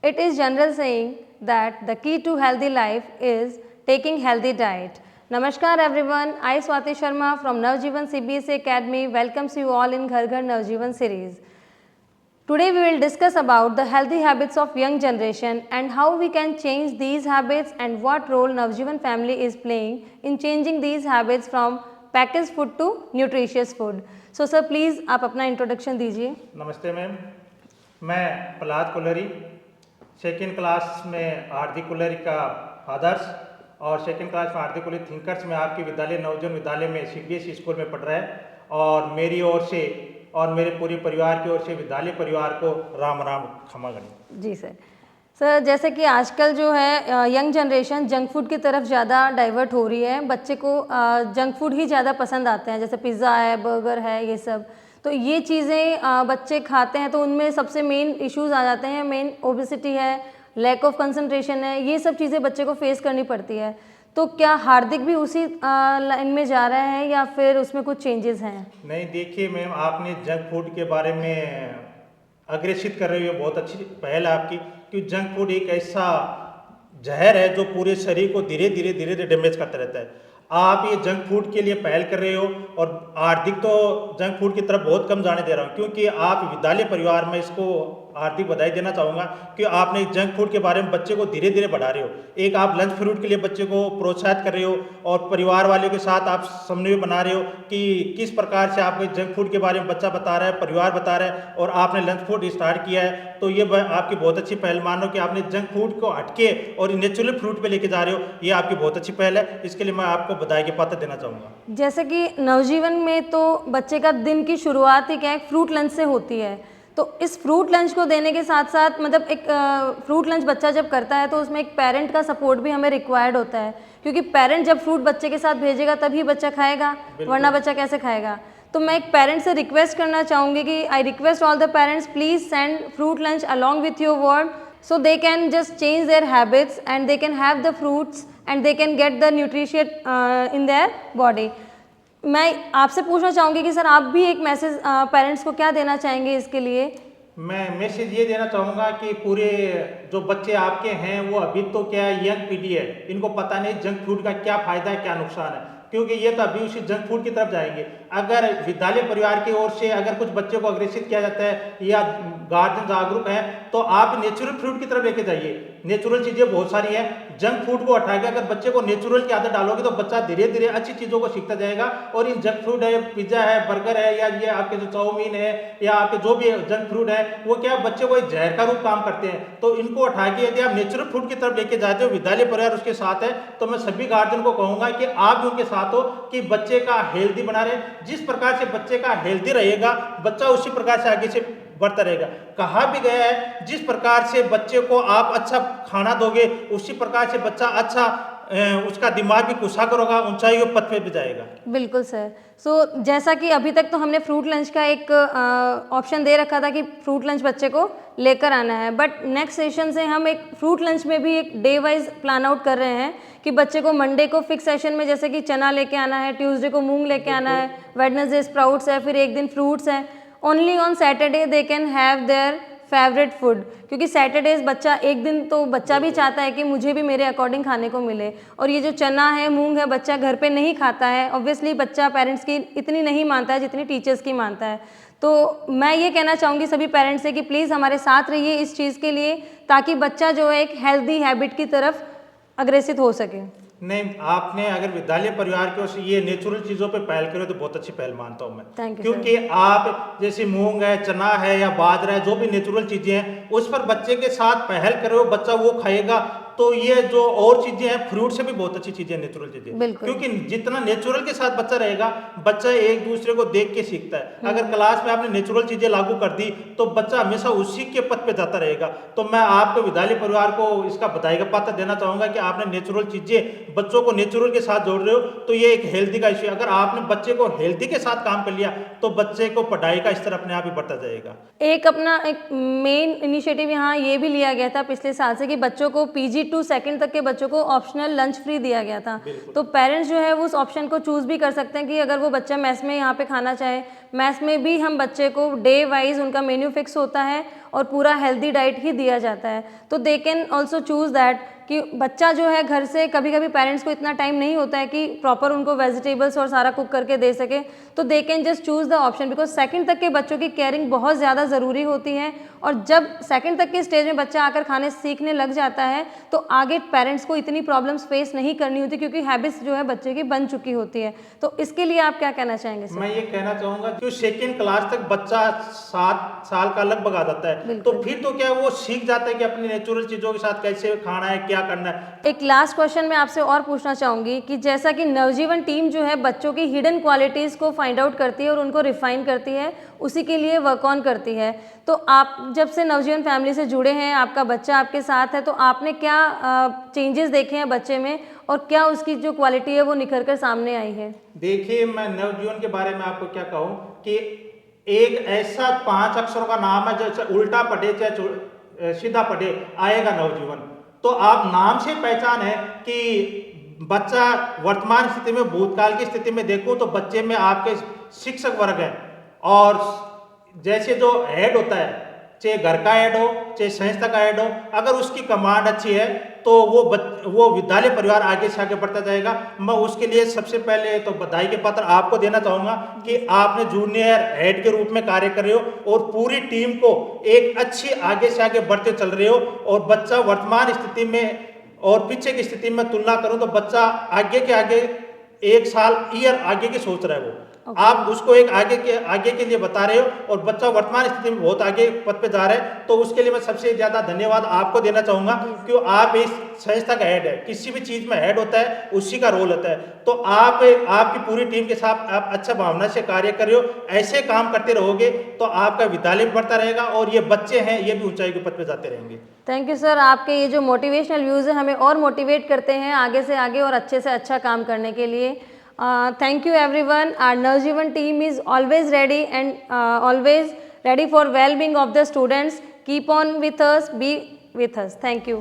It is general saying that the key to healthy life is taking healthy diet. Namaskar everyone, I Swati Sharma from Navjeevan CBSE Academy welcomes you all in Ghar Ghar Navjeevan series. Today we will discuss about the healthy habits of young generation and how we can change these habits and what role Navjeevan family is playing in changing these habits from packaged food to nutritious food. So sir please आप अपना introduction दीजिए. नमस्ते ma'am, मैं Prahlad कुलरी second class में हार्दिक कुलरी का fathers और second class में हार्दिक कुलरी thinkers में आपके विद्यालय नवजीवन विद्यालय में सीबीएसई स्कूल में पढ़ रहा है और मेरी ओर से और मेरे पूरे परिवार की ओर से विद्यालय परिवार को राम राम क्षमा करें। जी सर जैसे कि आजकल जो है यंग जनरेशन जंक फूड की तरफ ज़्यादा डाइवर्ट हो रही है, बच्चे को जंक फूड ही ज़्यादा पसंद आते हैं, जैसे पिज़्ज़ा है, बर्गर है, ये सब। तो ये चीज़ें बच्चे खाते हैं तो उनमें सबसे मेन इश्यूज आ जाते हैं। मेन ओबेसिटी है, लैक ऑफ कंसंट्रेशन है, ये सब चीज़ें बच्चे को फेस करनी पड़ती है। तो क्या हार्दिक भी उसी लाइन में जा रहा है या फिर उसमें कुछ चेंजेस हैं? नहीं, देखिए मैम, आपने जंक फूड के बारे में अग्रेसित कर रही हो, बहुत अच्छी पहल है आपकी, कि जंक फूड एक ऐसा जहर है जो पूरे शरीर को धीरे धीरे डैमेज करता रहता है। आप ये जंक फूड के लिए पहल कर रहे हो और हार्दिक तो जंक फूड की तरफ बहुत कम जाने दे रहा हूँ, क्योंकि आप विद्यालय परिवार में इसको हार्दिक बधाई देना चाहूँगा कि आपने जंक फूड के बारे में बच्चे को धीरे धीरे बढ़ा रहे हो। एक आप लंच फ्रूट के लिए बच्चे को प्रोत्साहित कर रहे हो और परिवार वालों के साथ आप समन्वय बना रहे हो कि किस प्रकार से आपको जंक फूड के बारे में बच्चा बता रहा है, परिवार बता रहा है और आपने लंच फूड स्टार्ट किया है। तो ये आपकी बहुत अच्छी पहल मानो कि आपने जंक फूड को हटके और नेचुरल फ्रूट पे लेके जा रहे हो, ये आपकी बहुत अच्छी पहल है। इसके लिए मैं आपको बधाई के पात्र देना चाहूँगा। जैसे कि नवजीवन में तो बच्चे का दिन की शुरुआत ही क्या है, फ्रूट लंच से होती है। तो इस फ्रूट लंच को देने के साथ साथ मतलब एक फ्रूट लंच बच्चा जब करता है तो उसमें एक पेरेंट का सपोर्ट भी हमें रिक्वायर्ड होता है, क्योंकि पेरेंट जब फ्रूट बच्चे के साथ भेजेगा तभी बच्चा खाएगा, वरना बच्चा कैसे खाएगा। तो मैं एक पेरेंट से रिक्वेस्ट करना चाहूँगी कि I request all the parents please send fruit lunch along with your word so they can just change their habits and they can have the fruits and they can get the nutrition in their body. मैं आपसे पूछना चाहूँगी कि sir आप भी एक message parents को क्या देना चाहेंगे इसके लिए? मैं मैसेज ये देना चाहूँगा कि पूरे जो बच्चे आपके हैं वो अभी तो क्या यंग पीढ़ी है, इनको पता नहीं जंक फूड का क्या फ़ायदा है, क्या नुकसान है, क्योंकि ये तो अभी उसी जंक फूड की तरफ जाएंगे। अगर विद्यालय परिवार की ओर से अगर कुछ बच्चों को अग्रेसित किया जाता है या गार्जियन जागरूक है तो आप नेचुरल फ्रूट की तरफ लेके जाइए। नेचुरल चीज़ें बहुत सारी हैं, जंक फूड को हटा के अगर बच्चे को नेचुरल की आदत डालोगे तो बच्चा धीरे धीरे अच्छी चीज़ों को सीखता जाएगा। और इन जंक फूड है, पिज्ज़ा है, बर्गर है या ये आपके जो चाउमीन है या आपके जो भी जंक फूड है, वो क्या बच्चे को एक जहर का रूप काम करते हैं। तो इनको हटा के यदि आप नेचुरल फूड की तरफ लेके जाते हो, विद्यालय परिवार उसके साथ है, तो मैं सभी गार्जियन को कहूँगा कि आप भी उनके साथ हो कि बच्चे का हेल्दी बना रहे। जिस प्रकार से बच्चे का हेल्दी रहेगा बच्चा उसी प्रकार से आगे से बढ़ता रहेगा। कहा भी गया है जिस प्रकार से बच्चे को आप अच्छा खाना दोगे उसी प्रकार से बच्चा अच्छा उसका दिमाग भी कुशाग्र होगा, ऊंचाई और पथ पे भी जाएगा। बिल्कुल सर। सो जैसा कि अभी तक तो हमने फ्रूट लंच का एक ऑप्शन दे रखा था कि फ्रूट लंच बच्चे को लेकर आना है, बट नेक्स्ट सेशन से हम एक फ्रूट लंच में भी एक डे वाइज प्लान आउट कर रहे हैं कि बच्चे को मंडे को फिक्स सेशन में जैसे कि चना लेके आना है, ट्यूसडे को मूंग लेके आना है, वेडनेसडे स्प्राउट्स है, फिर एक दिन फ्रूट्स है। Only on Saturday they can have their favourite food, क्योंकि सैटरडेज बच्चा एक दिन तो बच्चा भी चाहता है कि मुझे भी मेरे अकॉर्डिंग खाने को मिले। और ये जो चना है, मूंग है, बच्चा घर पे नहीं खाता है। ऑब्वियसली बच्चा पेरेंट्स की इतनी नहीं मानता है जितनी टीचर्स की मानता है। तो मैं ये कहना चाहूँगी सभी पेरेंट्स से कि प्लीज़ हमारे साथ रहिए इस चीज़ के लिए, ताकि बच्चा जो है एक हेल्दी हैबिट की तरफ अग्रेसित हो सके। नहीं, आपने अगर विद्यालय परिवार की ओर से ये नेचुरल चीज़ों पे पहल करो तो बहुत अच्छी पहल मानता हूँ मैं, क्योंकि आप जैसे मूंग है, चना है या बाजरा है, जो भी नेचुरल चीज़ें हैं उस पर बच्चे के साथ पहल करो, बच्चा वो खाएगा। तो ये जो और चीज़ें हैं, फ्रूट से भी बहुत अच्छी चीज़ें हैं, नेचुरल चीज़ें, क्योंकि जितना नेचुरल के साथ बच्चा रहेगा बच्चा एक दूसरे को देख के सीखता है। अगर क्लास में आपने नेचुरल चीज़ें लागू कर दी तो बच्चा हमेशा उसी के पथ पे जाता रहेगा। तो मैं आपको विद्यालय परिवार को इसका बधाई का पात्र देना चाहूँगा कि आपने नेचुरल चीज़ें बच्चों को नेचुरल के साथ जोड़ रहे हो। तो ये एक हेल्दी का इश्यू है। अगर आपने बच्चे को हेल्दी के साथ काम कर लिया तो बच्चे को पढ़ाई का स्तर अपने आप ही बढ़ता जाएगा। एक अपना एक मेन इनिशिएटिव यहाँ ये भी लिया गया था पिछले साल से कि बच्चों को PG to 2nd तक के बच्चों को ऑप्शनल लंच फ्री दिया गया था। तो पेरेंट्स जो है वो उस ऑप्शन को चूज़ भी कर सकते हैं कि अगर वो बच्चा मेस में यहाँ पे खाना चाहे, मेस में भी हम बच्चे को डे वाइज उनका मेन्यू फिक्स होता है और पूरा हेल्दी डाइट ही दिया जाता है। तो they can also choose that कि बच्चा जो है घर से कभी कभी पेरेंट्स को इतना टाइम नहीं होता है कि प्रॉपर उनको वेजिटेबल्स और सारा कुक करके दे सके, तो they can just choose the option, because 2nd तक के बच्चों की केयरिंग बहुत ज़्यादा ज़रूरी होती है। और जब 2nd तक के स्टेज में बच्चा आकर खाने सीखने लग जाता है तो आगे पेरेंट्स को इतनी प्रॉब्लम्स फेस नहीं करनी होती, क्योंकि हैबिट्स जो है बच्चे की बन चुकी होती है। तो इसके लिए आप क्या कहना चाहेंगे सर? मैं ये कहना चाहूंगा कि 2nd क्लास तक बच्चा 7 साल का लगभग आ जाता है, तो फिर तो क्या वो सीख जाता है कि अपनी नेचुरल चीजों के साथ कैसे खाना है, क्या करना है। एक लास्ट क्वेश्चन मैं आपसे और पूछना चाहूँगी कि जैसा कि नवजीवन टीम जो है बच्चों की हिडन क्वालिटीज़ को फाइंड आउट करती है और उनको रिफाइन करती है, उसी के लिए वर्क ऑन करती है। तो आप जब से नवजीवन फैमिली से जुड़े हैं, आपका बच्चा आपके साथ है, तो आपने क्या चेंजेस देखे हैं बच्चे में और क्या उसकी जो क्वालिटी है वो निखर कर सामने आई है? देखिए, मैं नवजीवन के बारे में आपको क्या कहूँ कि एक ऐसा 5 अक्षरों का नाम है, जैसे उल्टा पढ़े चाहे सीधा पढ़े, आएगा नवजीवन। तो आप नाम से पहचान है कि बच्चा वर्तमान स्थिति में, भूतकाल की स्थिति में देखो तो बच्चे में आपके शिक्षक वर्ग है, और जैसे जो हेड होता है, चाहे घर का हेड हो चाहे संस्था का हेड हो, अगर उसकी कमांड अच्छी है तो वो विद्यालय परिवार आगे से आगे बढ़ता जाएगा। मैं उसके लिए सबसे पहले तो बधाई के पत्र आपको देना चाहूँगा कि आपने जूनियर हेड के रूप में कार्य कर रहे हो और पूरी टीम को एक अच्छी आगे से आगे बढ़ते चल रहे हो। और बच्चा वर्तमान स्थिति में और पीछे की स्थिति में तुलना करूँ तो बच्चा आगे के आगे 1 साल ईयर आगे की सोच रहा है वो। आप उसको एक आगे के लिए बता रहे हो और बच्चा वर्तमान स्थिति में बहुत आगे पद पे जा रहा है, तो उसके लिए मैं सबसे ज्यादा धन्यवाद आपको देना चाहूंगा कि आप इस संस्था का हेड है। किसी भी चीज में हेड होता है, उसी का रोल होता है। तो आप आपकी पूरी टीम के साथ आप अच्छा भावना से कार्य कर रहे हो, ऐसे काम करते रहोगे तो आपका विद्यालय भी बढ़ता रहेगा और ये बच्चे हैं ये भी ऊंचाई के पद पे जाते रहेंगे। थैंक यू सर, आपके ये जो मोटिवेशनल व्यूज़ है हमें और मोटिवेट करते हैं आगे से आगे और अच्छे से अच्छा काम करने के लिए। Thank you everyone. Our Navjeevan team is always ready and always ready for well-being of the students. Keep on with us, be with us. Thank you.